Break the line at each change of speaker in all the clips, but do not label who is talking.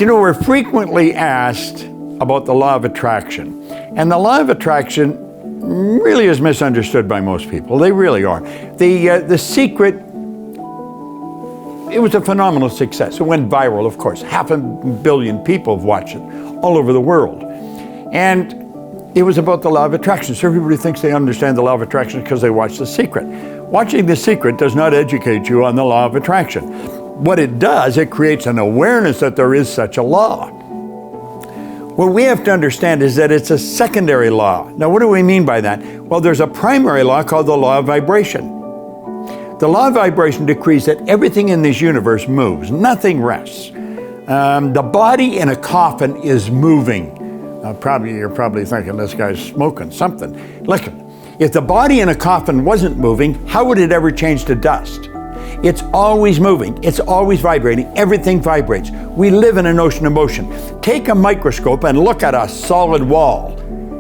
You know, we're frequently asked about the law of attraction. And the law of attraction really is misunderstood by most people. They really are. The secret, it was a phenomenal success. It went viral, of course. 500 million people have watched it all over the world. And it was about the law of attraction. So everybody thinks they understand the law of attraction because they watch The Secret. Watching The Secret does not educate you on the law of attraction. What it does, it creates an awareness that there is such a law. What we have to understand is that it's a secondary law. Now, what do we mean by that? Well, there's a primary law called the law of vibration. The law of vibration decrees that everything in this universe moves, nothing rests. The body in a coffin is moving. You're probably thinking this guy's smoking something. Listen, if the body in a coffin wasn't moving, how would it ever change to dust? It's always moving. It's always vibrating. Everything vibrates. We live in an ocean of motion. Take a microscope and look at a solid wall.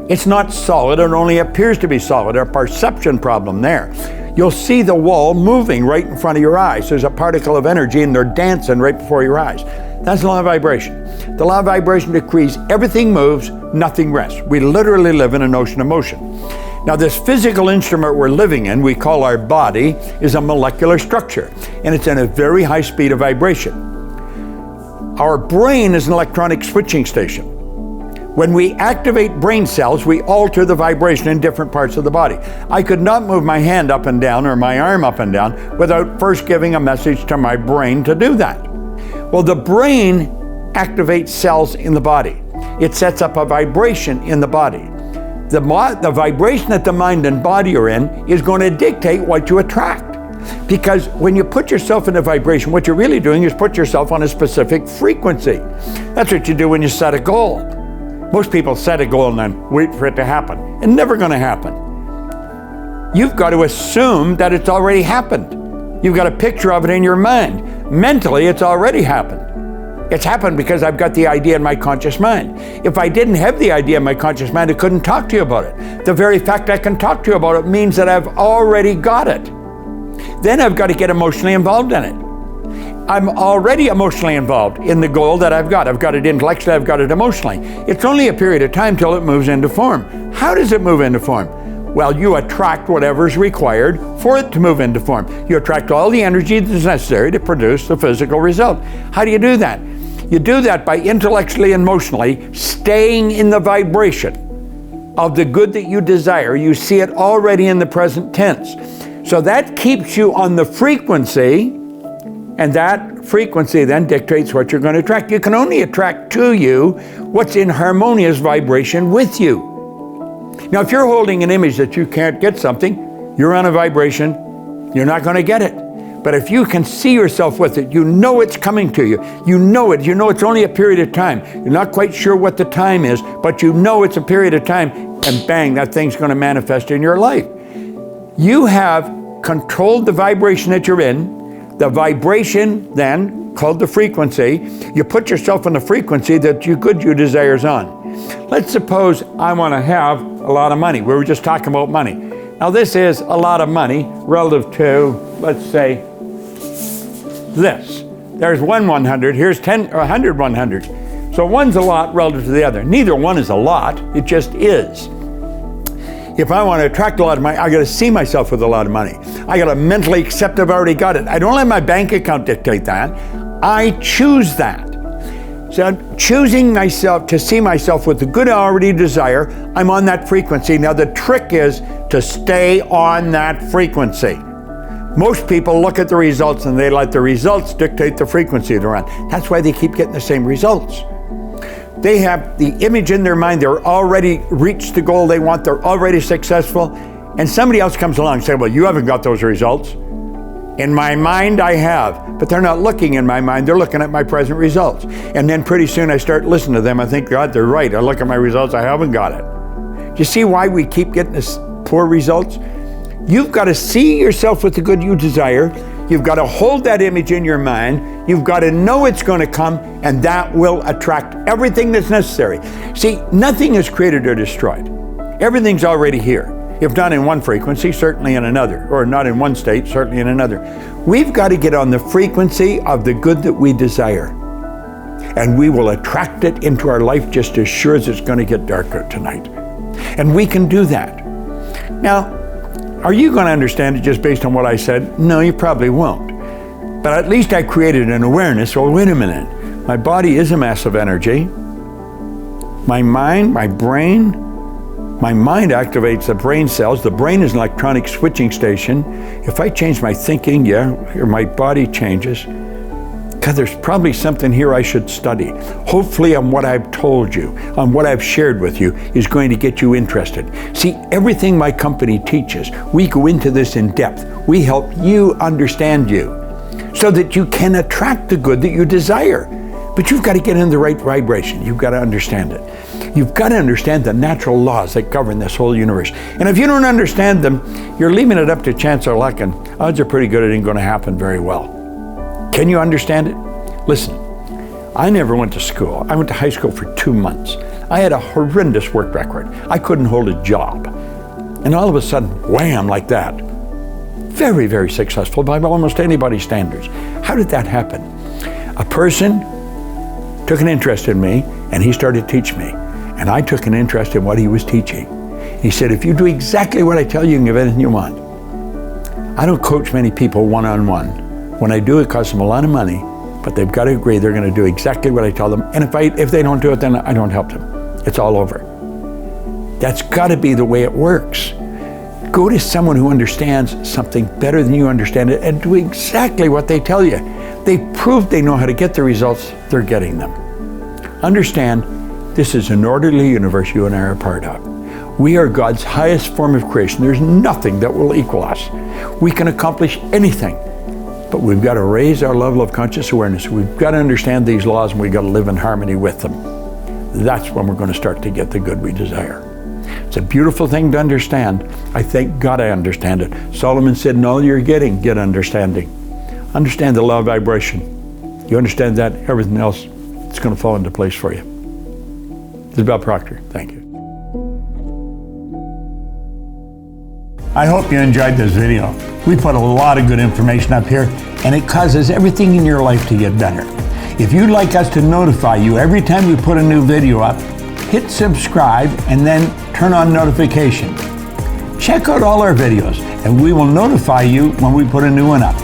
It's not solid. It only appears to be solid. A perception problem there. You'll see the wall moving right in front of your eyes. There's a particle of energy and they're dancing right before your eyes. That's the law of vibration. The law of vibration decrees everything moves, nothing rests. We literally live in an ocean of motion. Now, this physical instrument we're living in, we call our body, is a molecular structure, and it's in a very high speed of vibration. Our brain is an electronic switching station. When we activate brain cells, we alter the vibration in different parts of the body. I could not move my hand up and down or my arm up and down without first giving a message to my brain to do that. Well, the brain activates cells in the body. It sets up a vibration in the body. The vibration that the mind and body are in is going to dictate what you attract. Because when you put yourself in a vibration, what you're really doing is put yourself on a specific frequency. That's what you do when you set a goal. Most people set a goal and then wait for it to happen. It's never going to happen. You've got to assume that it's already happened. You've got a picture of it in your mind. Mentally, it's already happened. It's happened because I've got the idea in my conscious mind. If I didn't have the idea in my conscious mind, I couldn't talk to you about it. The very fact I can talk to you about it means that I've already got it. Then I've got to get emotionally involved in it. I'm already emotionally involved in the goal that I've got. I've got it intellectually, I've got it emotionally. It's only a period of time till it moves into form. How does it move into form? Well, you attract whatever's required for it to move into form. You attract all the energy that's necessary to produce the physical result. How do you do that? You do that by intellectually and emotionally staying in the vibration of the good that you desire. You see it already in the present tense. So that keeps you on the frequency, and that frequency then dictates what you're going to attract. You can only attract to you what's in harmonious vibration with you. Now, if you're holding an image that you can't get something, you're on a vibration, you're not going to get it. But if you can see yourself with it, you know it's coming to you. You know it. You know it's only a period of time. You're not quite sure what the time is, but you know it's a period of time, and bang, that thing's going to manifest in your life. You have controlled the vibration that you're in. The vibration then, called the frequency, you put yourself on the frequency that you desires on. Let's suppose I want to have a lot of money. We were just talking about money. Now this is a lot of money relative to, let's say, this. There's 100, here's 100 100. So one's a lot relative to the other. Neither one is a lot, it just is. If I want to attract a lot of money, I got to see myself with a lot of money. I got to mentally accept I've already got it. I don't let my bank account dictate that. I choose that. So I'm choosing myself to see myself with the good I already desire. I'm on that frequency. Now the trick is to stay on that frequency. Most people look at the results and they let the results dictate the frequency they're on. That's why they keep getting the same results. They have the image in their mind, they're already reached the goal they want, they're already successful, and somebody else comes along and says, well, you haven't got those results. In my mind, I have, but they're not looking in my mind, they're looking at my present results. And then pretty soon I start listening to them, I think, God, they're right. I look at my results, I haven't got it. Do you see why we keep getting this poor results? You've got to see yourself with the good you desire. You've got to hold that image in your mind. You've got to know it's going to come, and that will attract everything that's necessary. See, nothing is created or destroyed. Everything's already here. If not in one frequency, certainly in another, or not in one state, certainly in another. We've got to get on the frequency of the good that we desire. and we will attract it into our life just as sure as it's going to get darker tonight. And we can do that. Now, are you going to understand it just based on what I said? No, you probably won't. But at least I created an awareness. Well, wait a minute. My body is a mass of energy. My mind, my brain activates the brain cells. The brain is an electronic switching station. If I change my thinking, or my body changes. God, there's probably something here I should study. Hopefully on what I've told you, on what I've shared with you, is going to get you interested. See, everything my company teaches, we go into this in depth. We help you understand you so that you can attract the good that you desire. But you've got to get in the right vibration. You've got to understand it. You've got to understand the natural laws that govern this whole universe. And if you don't understand them, you're leaving it up to chance or luck, and odds are pretty good it ain't going to happen very well. Can you understand it? Listen, I never went to school. I went to high school for 2 months. I had a horrendous work record. I couldn't hold a job. And all of a sudden, wham, like that. Very, very successful by almost anybody's standards. How did that happen? A person took an interest in me, and he started to teach me. And I took an interest in what he was teaching. He said, if you do exactly what I tell you, you can have anything you want. I don't coach many people one-on-one. When I do, it costs them a lot of money, but they've got to agree they're going to do exactly what I tell them. And if they don't do it, then I don't help them. It's all over. That's got to be the way it works. Go to someone who understands something better than you understand it and do exactly what they tell you. They prove they know how to get the results, they're getting them. Understand, this is an orderly universe you and I are a part of. We are God's highest form of creation. There's nothing that will equal us. We can accomplish anything. But we've got to raise our level of conscious awareness. We've got to understand these laws, and we've got to live in harmony with them. That's when we're going to start to get the good we desire. It's a beautiful thing to understand. I thank God I understand it. Solomon said, in all you're getting, get understanding. Understand the law of vibration. You understand that, everything else, it's going to fall into place for you. This is Bob Proctor. Thank you. I hope you enjoyed this video. We put a lot of good information up here, and it causes everything in your life to get better. If you'd like us to notify you every time we put a new video up, hit subscribe and then turn on notification. Check out all our videos, and we will notify you when we put a new one up.